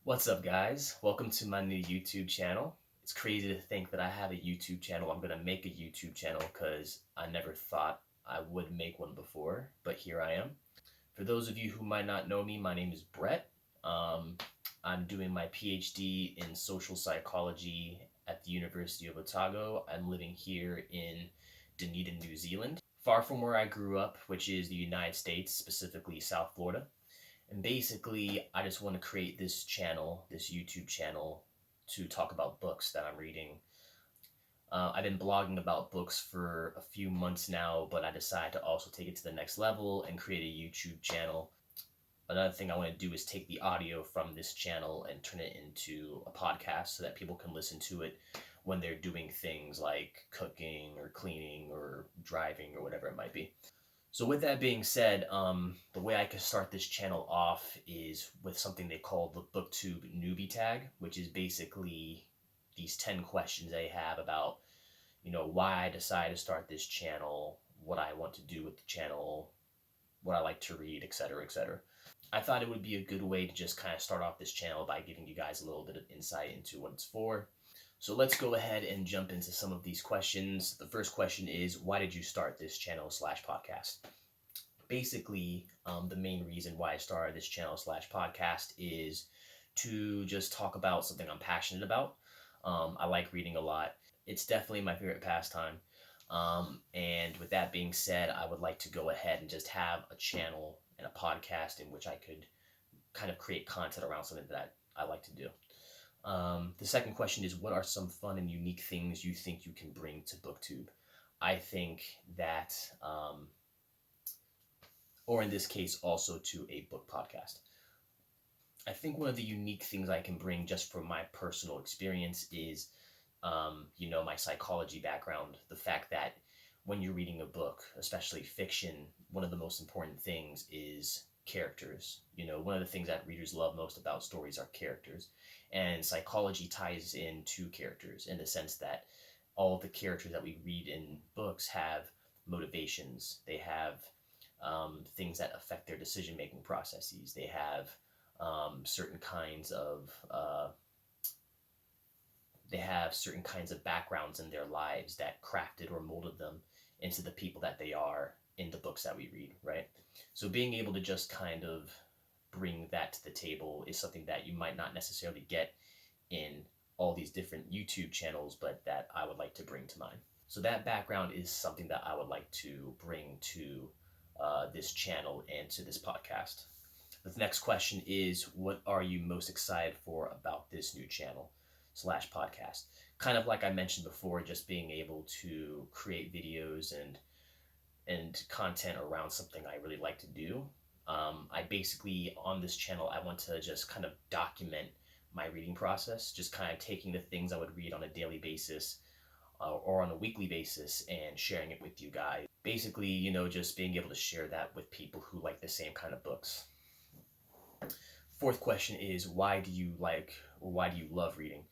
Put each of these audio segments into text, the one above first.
What's up, guys? Welcome to my new YouTube channel. It's crazy to think that I have a YouTube channel. I'm gonna make a YouTube channel because I never thought I would make one before, but here I am. For those of you who might not know me, my name is Brett. Um, I'm doing my PhD in social psychology at the University of Otago. I'm living here in Dunedin, New Zealand, far from where I grew up, which is the United States, specifically South Florida. And basically, I just want to create this channel, this YouTube channel, to talk about books that I'm reading. I've been blogging about books for a few months now, but I decided to also take it to the next level and create a YouTube channel. Another thing I want to do is take the audio from this channel and turn it into a podcast so that people can listen to it when they're doing things like cooking or cleaning or driving or whatever it might be. So with that being said, the way I could start this channel off is with something they call the BookTube Newbie tag, which is basically these 10 questions they have about, why I decided to start this channel, what I want to do with the channel, what I like to read, etc., etc. I thought it would be a good way to just kind of start off this channel by giving you guys a little bit of insight into what it's for. So let's go ahead and jump into some of these questions. The first question is, why did you start this channel slash podcast? Basically, the main reason why I started this channel slash podcast is to just talk about something I'm passionate about. I like reading a lot. It's definitely my favorite pastime. And with that being said, I would like to go ahead and just have a channel and a podcast in which I could kind of create content around something that I like to do. The second question is, what are some fun and unique things you think you can bring to BookTube? I think that, or in this case, also to a book podcast. I think one of the unique things I can bring just from my personal experience is, my psychology background. The fact that when you're reading a book, especially fiction, one of the most important things is characters. One of the things that readers love most about stories are characters. And psychology ties into characters in the sense that all of the characters that we read in books have motivations. They have things that affect their decision making processes. They have certain kinds of backgrounds in their lives that crafted or molded them into the people that they are in the books that we read, right? So being able to just kind of bring that to the table is something that you might not necessarily get in all these different YouTube channels, but that I would like to bring to mine. So that background is something that I would like to bring to this channel and to this podcast. The next question is, what are you most excited for about this new channel slash podcast? Kind of like I mentioned before, just being able to create videos and content around something I really like to do. I basically, on this channel, I want to just kind of document my reading process, just kind of taking the things I would read on a daily basis or on a weekly basis and sharing it with you guys. Basically, just being able to share that with people who like the same kind of books. Fourth question is, why do you love reading?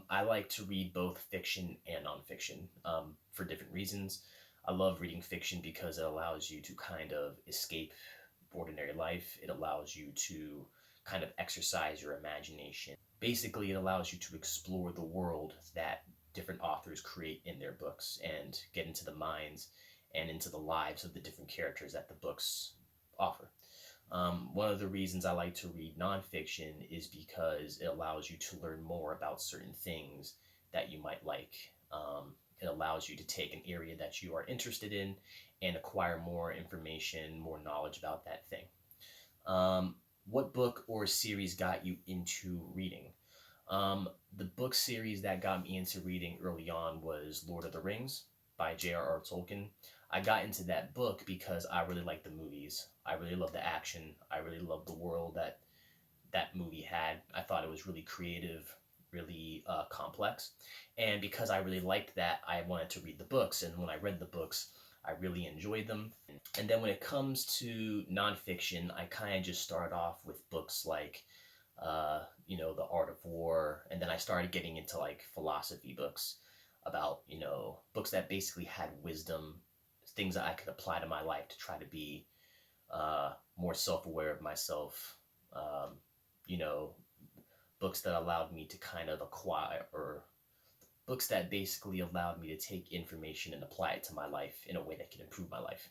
I like to read both fiction and nonfiction for different reasons. I love reading fiction because it allows you to kind of escape ordinary life. It allows you to kind of exercise your imagination. Basically, it allows you to explore the world that different authors create in their books and get into the minds and into the lives of the different characters that the books offer. One of the reasons I like to read nonfiction is because it allows you to learn more about certain things that you might like. It allows you to take an area that you are interested in and acquire more information, more knowledge about that thing. What book or series got you into reading? The book series that got me into reading early on was Lord of the Rings by J.R.R. Tolkien. I got into that book because I really liked the movies. I really loved the action. I really loved the world that that movie had. I thought it was really creative, really complex. And because I really liked that, I wanted to read the books. And when I read the books, I really enjoyed them. And then when it comes to nonfiction, I kind of just started off with books like, The Art of War. And then I started getting into like philosophy books about, books that basically had wisdom, things that I could apply to my life to try to be more self-aware of myself. You know, books that allowed me to kind of acquire, or books that basically allowed me to take information and apply it to my life in a way that could improve my life.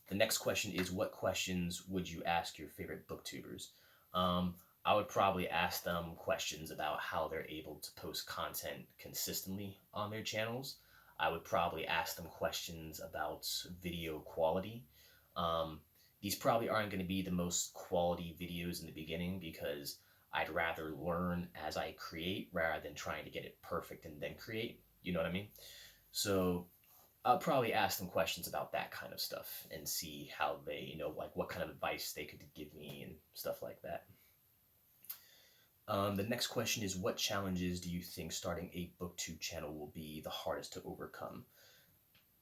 The next question is, what questions would you ask your favorite booktubers? I would probably ask them questions about how they're able to post content consistently on their channels. I would probably ask them questions about video quality. Um, these probably aren't going to be the most quality videos in the beginning because I'd rather learn as I create rather than trying to get it perfect and then create. You know what I mean? So I'll probably ask them questions about that kind of stuff and see how they, like what kind of advice they could give me and stuff like that. The next question is, what challenges do you think starting a BookTube channel will be the hardest to overcome?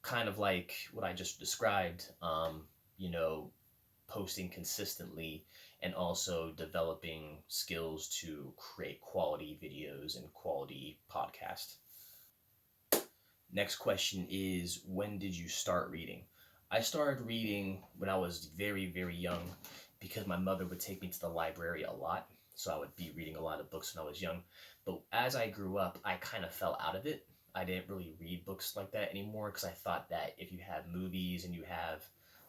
Kind of like what I just described, you know, posting consistently and also developing skills to create quality videos and quality podcasts. Next question is, when did you start reading? I started reading when I was very, very young because my mother would take me to the library a lot. So I would be reading a lot of books when I was young. But as I grew up, I kind of fell out of it. I didn't really read books like that anymore because I thought that if you have movies and you have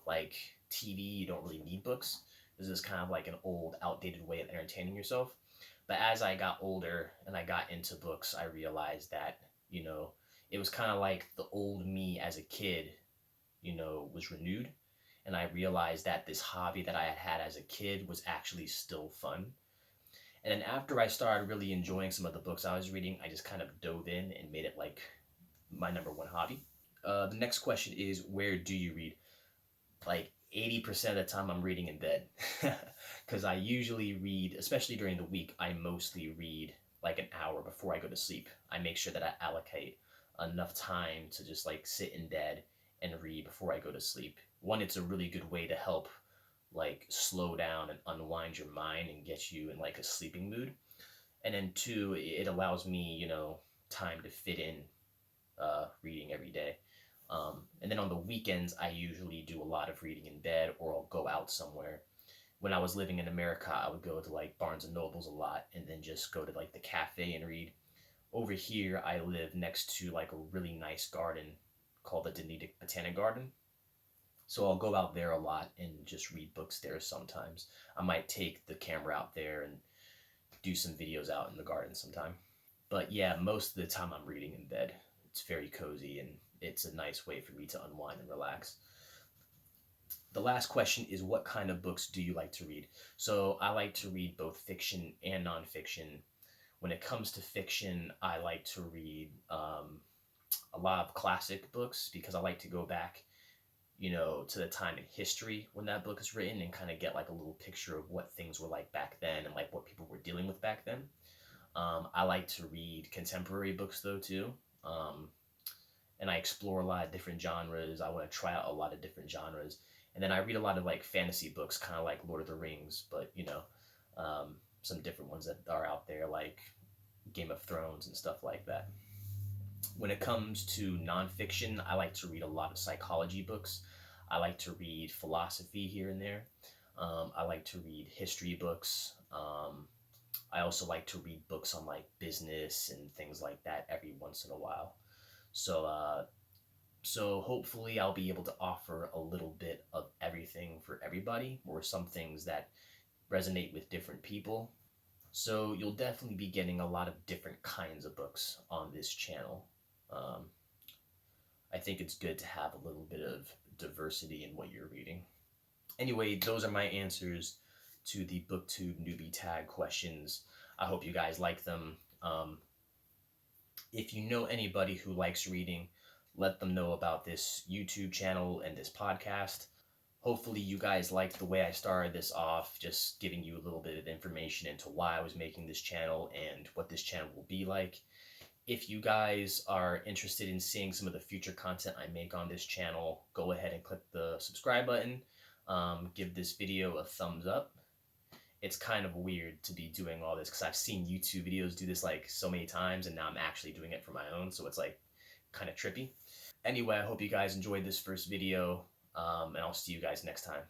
like TV, you don't really need books. This is kind of like an old, outdated way of entertaining yourself. But as I got older and I got into books, I realized that, you know, it was kind of like the old me as a kid, was renewed. And I realized that this hobby that I had had as a kid was actually still fun. And then after I started really enjoying some of the books I was reading, I just kind of dove in and made it like my number one hobby. The next question is, where do you read? Like 80% of the time I'm reading in bed. Because I usually read, especially during the week, I mostly read like an hour before I go to sleep. I make sure that I allocate enough time to just like sit in bed and read before I go to sleep. One, it's a really good way to help like slow down and unwind your mind and get you in like a sleeping mood. And then two, it allows me, time to fit in reading every day. And then on the weekends, I usually do a lot of reading in bed or I'll go out somewhere. When I was living in America, I would go to like Barnes and Nobles a lot and then just go to like the cafe and read. Over here, I live next to like a really nice garden called the Dunedin Botanic Garden. So I'll go out there a lot and just read books there sometimes. I might take the camera out there and do some videos out in the garden sometime. But yeah, most of the time I'm reading in bed. It's very cozy and it's a nice way for me to unwind and relax. The last question is, what kind of books do you like to read? So I like to read both fiction and nonfiction. When it comes to fiction, I like to read a lot of classic books because I like to go back, to the time in history when that book is written and kind of get like a little picture of what things were like back then and like what people were dealing with back then. I like to read contemporary books though too. And I explore a lot of different genres. I want to try out a lot of different genres. And then I read a lot of like fantasy books, kind of like Lord of the Rings, but some different ones that are out there like Game of Thrones and stuff like that. When it comes to nonfiction, I like to read a lot of psychology books. I like to read philosophy here and there. I like to read history books. I also like to read books on like business and things like that every once in a while. So, so hopefully I'll be able to offer a little bit of everything for everybody, or some things that resonate with different people. So you'll definitely be getting a lot of different kinds of books on this channel. Um, I think it's good to have a little bit of diversity in what you're reading. Anyway, those are my answers to the BookTube Newbie tag questions. I hope you guys like them. If you know anybody who likes reading, let them know about this YouTube channel and this podcast. Hopefully you guys liked the way I started this off, just giving you a little bit of information into why I was making this channel and what this channel will be like. If you guys are interested in seeing some of the future content I make on this channel, go ahead and click the subscribe button. Give this video a thumbs up. It's kind of weird to be doing all this because I've seen YouTube videos do this like so many times and now I'm actually doing it for my own, so it's like kind of trippy. Anyway, I hope you guys enjoyed this first video, and I'll see you guys next time.